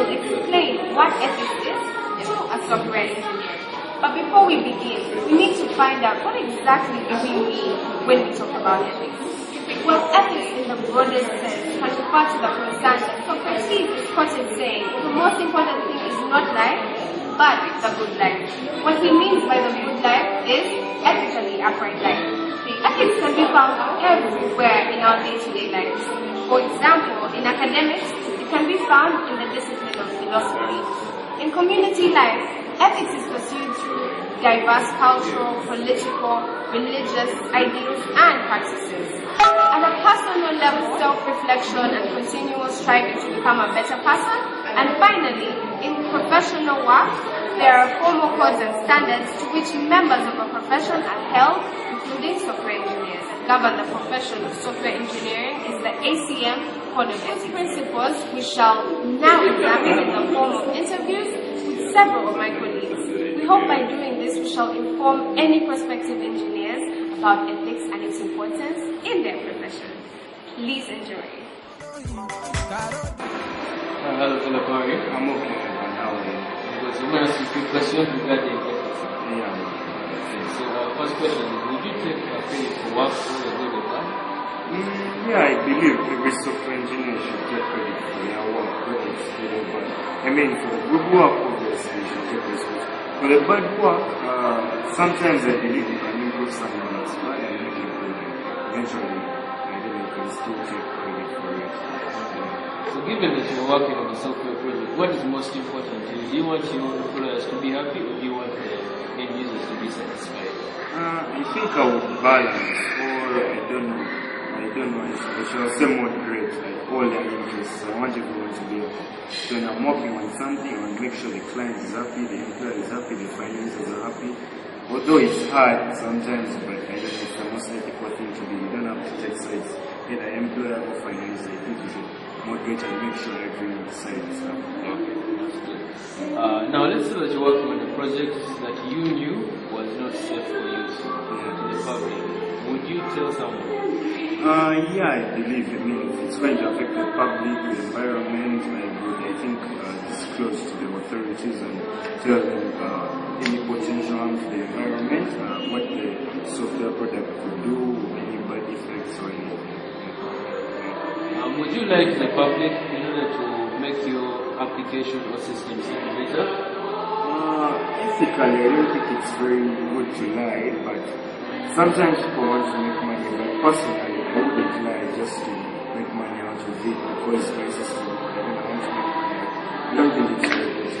will explain what ethics is to a software engineer. But before we begin, we need to find out what exactly do we mean when we talk about ethics. Well, ethics in the broadest sense can refer to the concern that Socrates is quoted saying, the most important thing is not life, but the good life. What he means by the good life is ethically upright life. Ethics can be found everywhere in our day-to-day lives. For example, in academics, it can be found in the discipline of philosophy. In community life, ethics is pursued through diverse cultural, political, religious ideals and practices. At a personal level, self-reflection and continuous striving to become a better person. And finally, in professional work, there are formal codes and standards to which members of a profession are held, including software engineers. And govern the profession of software engineering is the ACM Code of Ethics Principles, we shall now examine in the form of interviews with several of my colleagues. We hope by doing this we shall inform any prospective engineers about ethics and its importance in their profession. Please enjoy. Hello, Philip. I'm okay. How are you? Because you want to ask a few questions regarding ethics. Yeah. So, first question is, would you take credit for work for a good or bad? Yeah, I believe every software engineer should get credit for their work, whether it's good or bad. I mean, for the good work, obviously, you should get respect. For the bad work, sometimes I believe you can improve someone else, but I make it good. Eventually, I don't know, you can still take credit for it. So given that you're working on a software project, what is most important to you? Do you want your employers to be happy, or do you want the end users to be satisfied? I think I would balance, or I don't know, I shall say moderate, like all their interests. I want everyone to be happy. So when I'm working on something, I want to make sure the client is happy, the employer is happy, the finances are happy. Although it's hard sometimes, but I don't know, it's the most ethical thing to do. You don't have to take sides, either employer or finance. I think you should moderate and make sure every side is happy. Okay, that's good. Now let's say that you're working on a project that you knew was not safe for use to the public. Would you tell someone? Yeah, I believe it. I mean, if it's going to affect the public, the environment, I think disclose to the authorities and tell them any potential harm to the environment, what the software product could do, any bad effects or anything. Would you like the public in order to make your application or system better? Ethically, I don't think it's very good to lie, but sometimes people want to make money. But personally, I wouldn't lie just to make money out of it because my system, I want to make money. I don't think it's very good.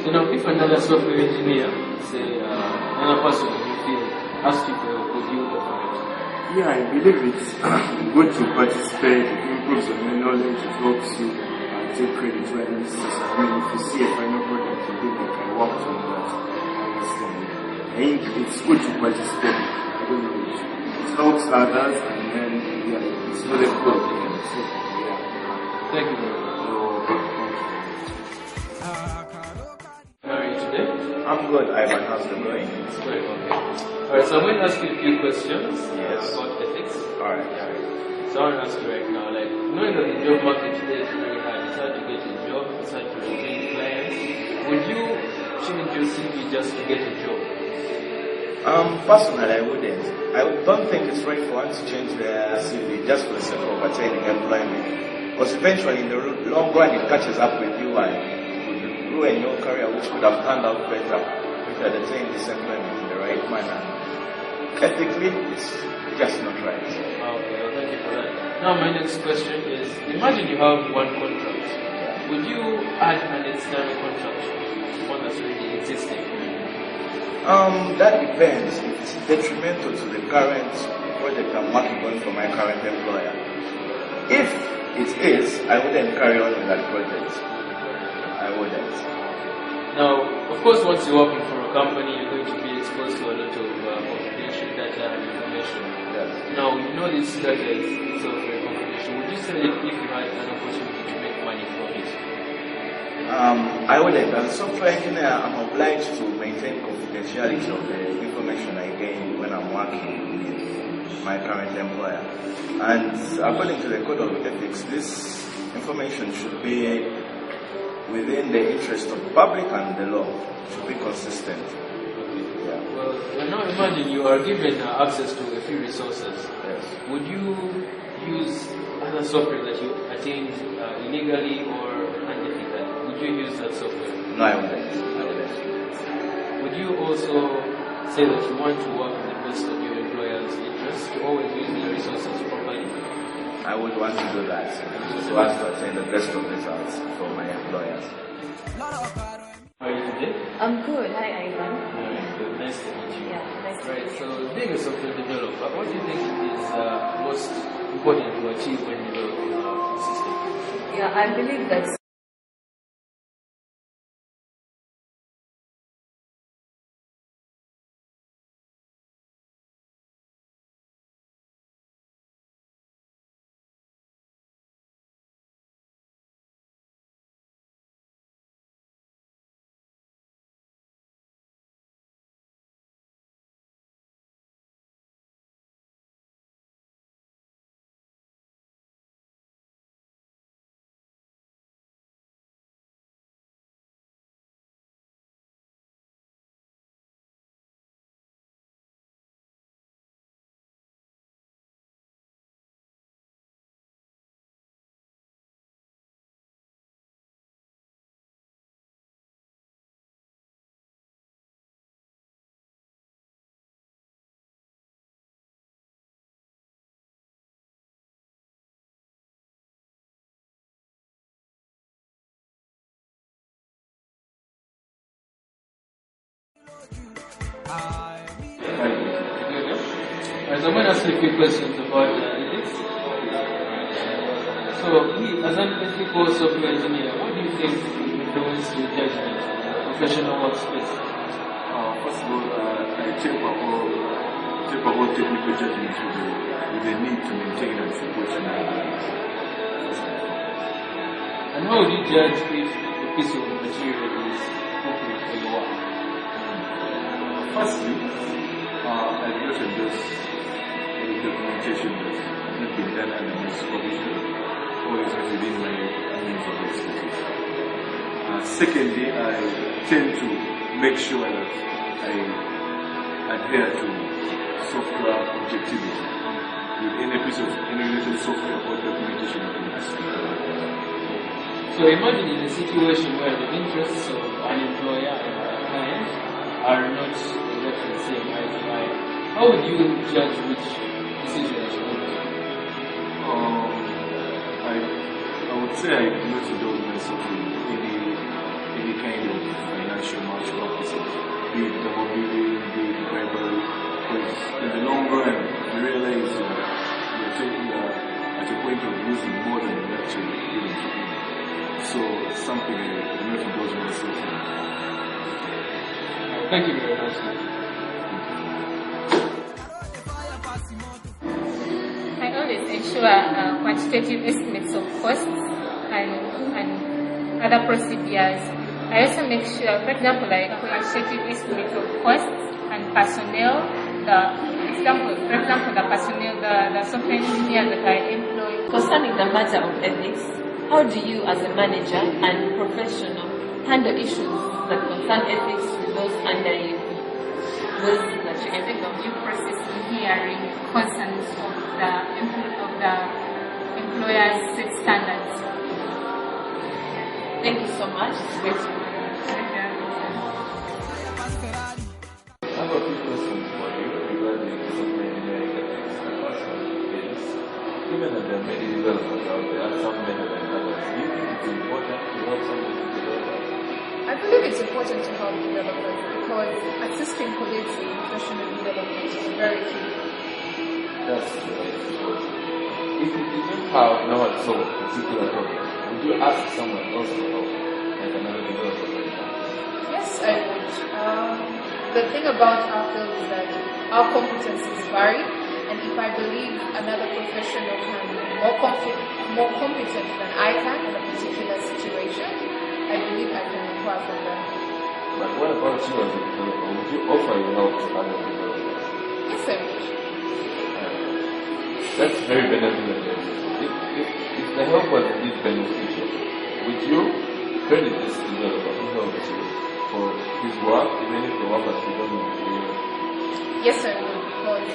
So now, if another software engineer, say another person in your field, asks you for your code, you would offer it? Yeah, I believe it's good to participate. It improves on your knowledge. It helps you take credit where necessary. I mean, if you see a final product, you do like I worked on that. I understand. I think it's good to participate. I don't know. It helps others, and then it's not a problem. Yeah. Thank you very much. How are you today? I'm good, Ivan. How's it going? It's very okay. Alright, so I'm going to ask you a few questions about ethics. Alright. So I want to ask you right now, like, knowing that the job market today is very hard, it's hard to get a job, it's hard to retain clients, would you change your CV just to get a job? Personally, I wouldn't. I don't think it's right for one to change their CV just for the sake of attaining employment. Because eventually, in the long run, it catches up with you and would ruin your career, which could have turned out better if you had attained this employment in the right manner. Ethically, it's just not right. Okay, well, thank you for that. Now, my next question is, imagine you have one contract. Would you add an external contract to one that's already existing? That depends. If it's detrimental to the current project I'm working on for my current employer. If it is, I wouldn't carry on with that project. I wouldn't. Now, of course, once you're working for a company, you're going to be exposed to a lot of confidential data and information. Yes. Now, you know this data is sort of very confidential. Would you say that if you had an opportunity to make money from it? I wouldn't. As a software engineer, I'm obliged to maintain confidentiality of the information I gain when I'm working with my current employer. And according to the code of ethics, this information should be within the interest of the public and the law. It should be consistent. Yeah. Well, now imagine you are given access to a few resources. Yes. Would you use other software that you attained illegally or unethically? Would you use that software? No, I wouldn't. Would you also say that you want to work in the best of your employer's interest, to always use the resources properly? I would want to do that. So as to attain the best of results for my employers. How are you today? I'm good. Hi, Ivan. Good. Nice to meet you. Yeah, nice to Right, meet you. so being a software developer, what do you think is most important to achieve when developing a system? Yeah, I believe that As I'm going to ask you a few questions about ethics. So, as an ethical software engineer, what do you think influences your judgment in a professional workspace? First of all, I check my whole technical judgment with the need to maintain and support humanity. And how would you judge if a piece of material is appropriate for your work? Firstly, I do not endorse any documentation that has not been done under my supervision or is not within my means of expertise. Secondly, I tend to make sure that I adhere to software objectivity with any piece of any related software or documentation of the So imagine in a situation where the interests of an employer and a client are not exactly the same eye to eye. How would you judge which decision you should make? I would say I do not indulge myself in any kind of financial match practices, be it double billing, be it bribery, because in the long run, you realize you're at a point of losing more than you're actually willing to do. So it's something I do not indulge myself in. Thank you very much. I always ensure quantitative estimates of costs and other procedures. I also make sure, for example, like quantitative estimates of costs and personnel. For example, the personnel, the software engineer that I employ. Concerning the matter of ethics, how do you as a manager and professional handle issues that concern ethics with those under you? I think of due process in hearing concerns of the employer's set standards. Thank you so much. It's great to meet you. I have a few questions for you regarding software engineering ethics and also skills. Given that there are many developers out there, some better than others, do you think it's important to help some of these developers? I believe it's important to help developers because assisting colleagues in professional development is very key. That's right. If you didn't have no one to solve a particular problem, would you ask someone else for help, like another developer, for example? Yes, I would. The thing about our field is that our competencies vary, and if I believe another professional can be more competent than I can in a particular situation, I believe I can acquire from them. But what about you as a developer? Would you offer your help to other developers? Yes, I would. That's very benevolent. If the help was indeed beneficial, would you credit this developer for his work, even if the work has begun with failure? Yes, I will. Because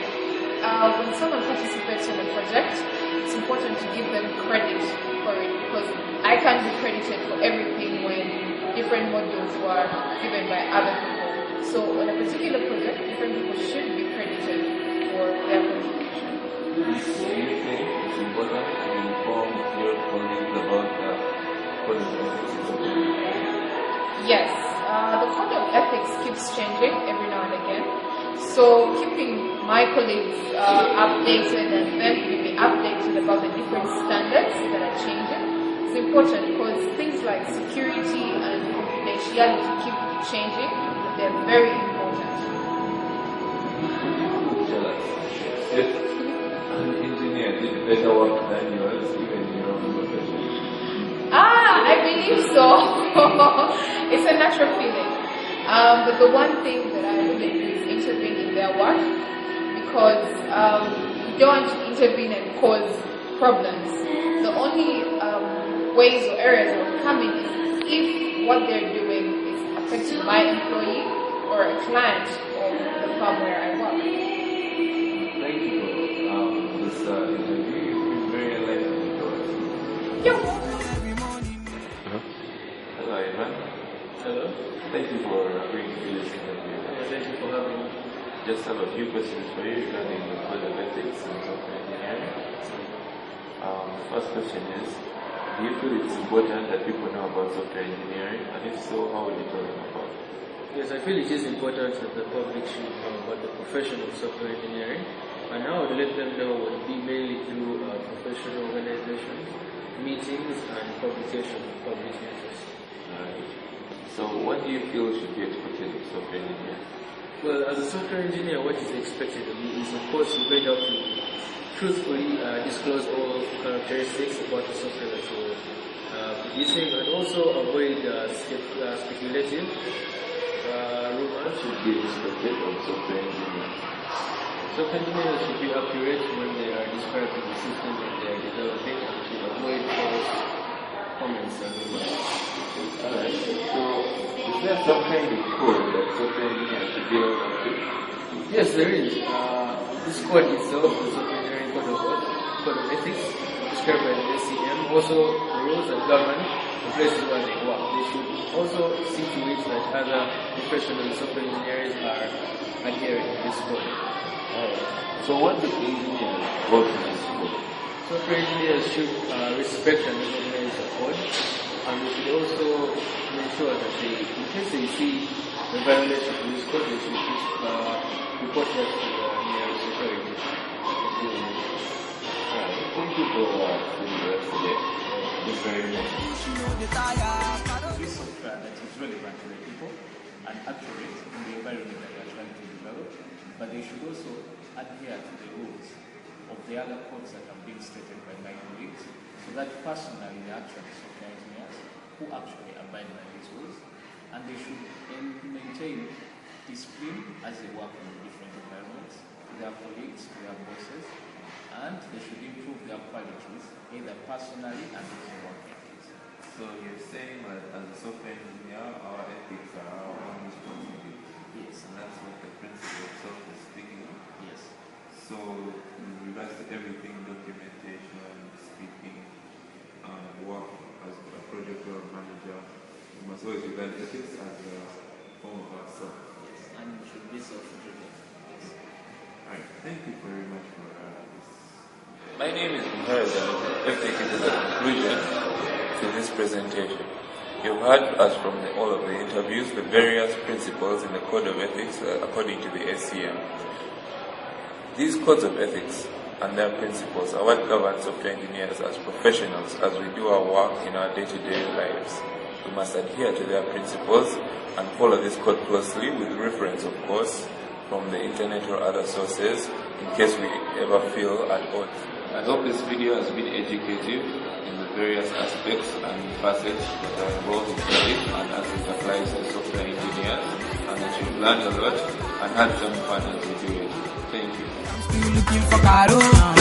when someone participates in a project, it's important to give them credit for it, because I can't be credited for everything when different modules were given by other people. So on a particular project, different people should be credited for their contribution. Do you think it's important to inform your colleagues about the code of ethics? Yes, the code of ethics keeps changing every now and again. So keeping my colleagues updated and them being updated about the different standards that are changing is important, because things like security and confidentiality keep changing. They're very important. Tell us, if an engineer did better work than yours, even in your own profession? I believe so. It's a natural feeling. But the one thing that I wouldn't do is intervene in their work, because you don't want to intervene and cause problems. The only ways or areas that will come in is if what they're doing is affecting my employee or a client of the firm where I work. Thank you for this interview. You've been very enlightening to us. Yep. Hello, Ivan. Hello. Thank you for agreeing to this interview. Thank you for having me. Just have a few questions for you regarding the code of ethics in software engineering. First question is, do you feel it's important that people know about software engineering? And if so, how would you tell them about it? Yes, I feel it is important that the public should know about the profession of software engineering, and I would let them know would be mainly through professional organizations, meetings, and publication of public interest. So what do you feel should be expected of software engineers? Well, as a software engineer, what is expected of you is, of course, you going to truthfully disclose all characteristics about the software that you're producing, and also avoid speculative rumors. Should be expected of software engineers. Software engineers should be accurate when they are describing the system that they are developing, and should avoid false comments and rumors. Alright, so is there some kind of code that software engineers should be held up to? Yes, there is. This code itself, the software engineering code of ethics, described by the SCM, also the rules that govern the places where they work. They should also see to it that other professional software engineers are adhering to this code. So what do engineers work in this code? Software engineers should respect and recognize the code, and they should also ensure that they, in case they see the violation of this code, they should report that to the nearest authority. Thank you for doing the rest today. It's very much. This software that is relevant to the people and accurate in the environment that they are trying to develop, but they should also adhere to the rules of the other codes that are being stated by my colleagues, so that personally they are actually software engineers who actually abide by these rules, and they should maintain discipline as they work in different environments, to their colleagues, to their bosses, and they should improve their qualities, either personally and in their work ethics. So you're saying that as a software engineer, our ethics are our own responsibility. Yes. And that's what the principle itself is speaking of. Yes. So in regards to everything, documentation, speaking, work as a project or manager, we must always regard ethics as a form of ourselves. Yes. And it should be self-driven. Yes. Alright, thank you very much for this. My name is Muhereza Nicholas. Let's take it to the conclusion to this presentation. You've heard us from all of the interviews, the various principles in the Code of Ethics according to the SCM. These codes of ethics and their principles are what govern software engineers as professionals as we do our work in our day-to-day lives. We must adhere to their principles and follow this code closely with reference, of course, from the internet or other sources in case we ever feel at odds. I hope this video has been educative in the various aspects and facets that are involved in ethics and as it applies to software engineers, and that you've learned a lot and had some fun as you do it. Thank you. I'm still looking for Caro.